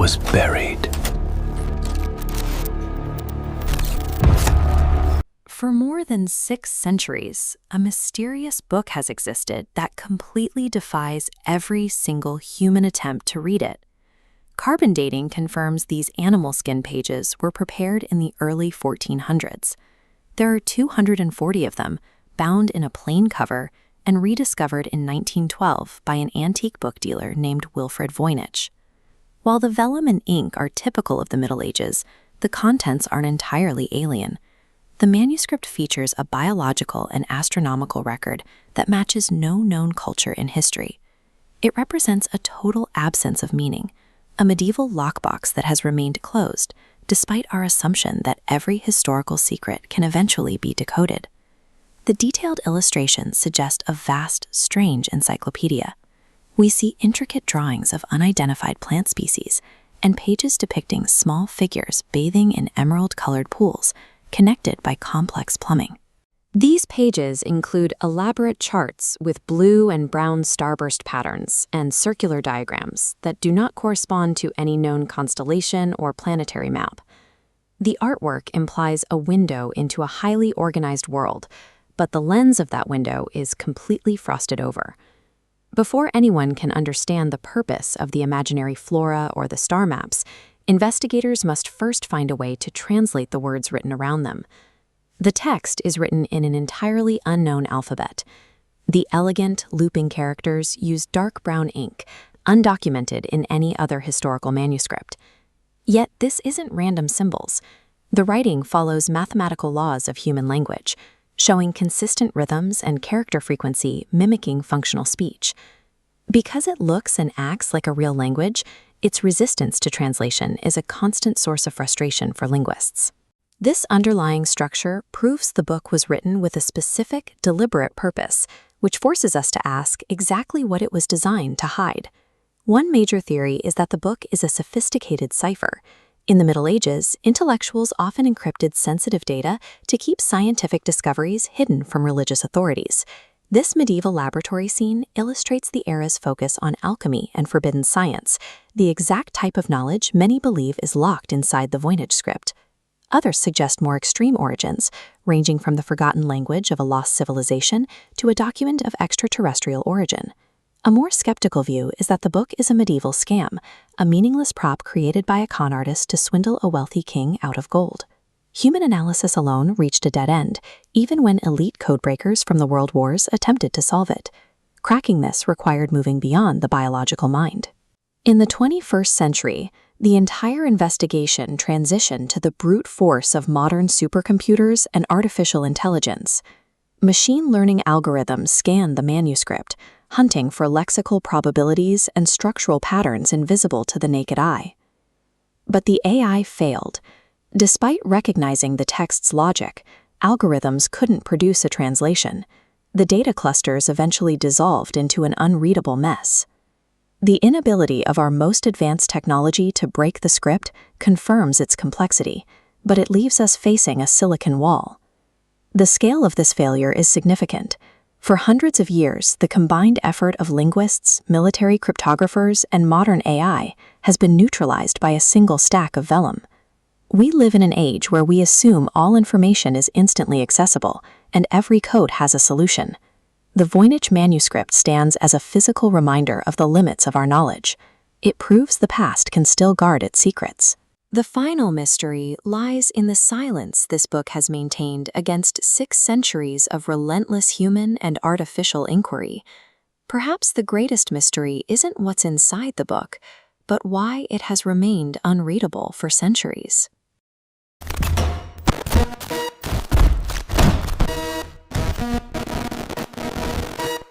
was buried. For more than 6 centuries, a mysterious book has existed that completely defies every single human attempt to read it. Carbon dating confirms these animal skin pages were prepared in the early 1400s. There are 240 of them, bound in a plain cover and rediscovered in 1912 by an antique book dealer named Wilfred Voynich. While the vellum and ink are typical of the Middle Ages, the contents aren't entirely alien. The manuscript features a biological and astronomical record that matches no known culture in history. It represents a total absence of meaning, a medieval lockbox that has remained closed, despite our assumption that every historical secret can eventually be decoded. The detailed illustrations suggest a vast, strange encyclopedia. We see intricate drawings of unidentified plant species and pages depicting small figures bathing in emerald-colored pools, connected by complex plumbing. These pages include elaborate charts with blue and brown starburst patterns and circular diagrams that do not correspond to any known constellation or planetary map. The artwork implies a window into a highly organized world, but the lens of that window is completely frosted over. Before anyone can understand the purpose of the imaginary flora or the star maps, investigators must first find a way to translate the words written around them. The text is written in an entirely unknown alphabet. The elegant, looping characters use dark brown ink, undocumented in any other historical manuscript. Yet this isn't random symbols. The writing follows mathematical laws of human language, showing consistent rhythms and character frequency mimicking functional speech. Because it looks and acts like a real language, its resistance to translation is a constant source of frustration for linguists. This underlying structure proves the book was written with a specific, deliberate purpose, which forces us to ask exactly what it was designed to hide. One major theory is that the book is a sophisticated cipher. In the Middle Ages, intellectuals often encrypted sensitive data to keep scientific discoveries hidden from religious authorities. This medieval laboratory scene illustrates the era's focus on alchemy and forbidden science, the exact type of knowledge many believe is locked inside the Voynich script. Others suggest more extreme origins, ranging from the forgotten language of a lost civilization to a document of extraterrestrial origin. A more skeptical view is that the book is a medieval scam, a meaningless prop created by a con artist to swindle a wealthy king out of gold. Human analysis alone reached a dead end, even when elite codebreakers from the World Wars attempted to solve it. Cracking this required moving beyond the biological mind. In the 21st century, the entire investigation transitioned to the brute force of modern supercomputers and artificial intelligence. Machine learning algorithms scanned the manuscript, hunting for lexical probabilities and structural patterns invisible to the naked eye. But the AI failed. Despite recognizing the text's logic, algorithms couldn't produce a translation. The data clusters eventually dissolved into an unreadable mess. The inability of our most advanced technology to break the script confirms its complexity, but it leaves us facing a silicon wall. The scale of this failure is significant. For hundreds of years, the combined effort of linguists, military cryptographers, and modern AI has been neutralized by a single stack of vellum. We live in an age where we assume all information is instantly accessible, and every code has a solution. The Voynich Manuscript stands as a physical reminder of the limits of our knowledge. It proves the past can still guard its secrets. The final mystery lies in the silence this book has maintained against 6 centuries of relentless human and artificial inquiry. Perhaps the greatest mystery isn't what's inside the book, but why it has remained unreadable for centuries.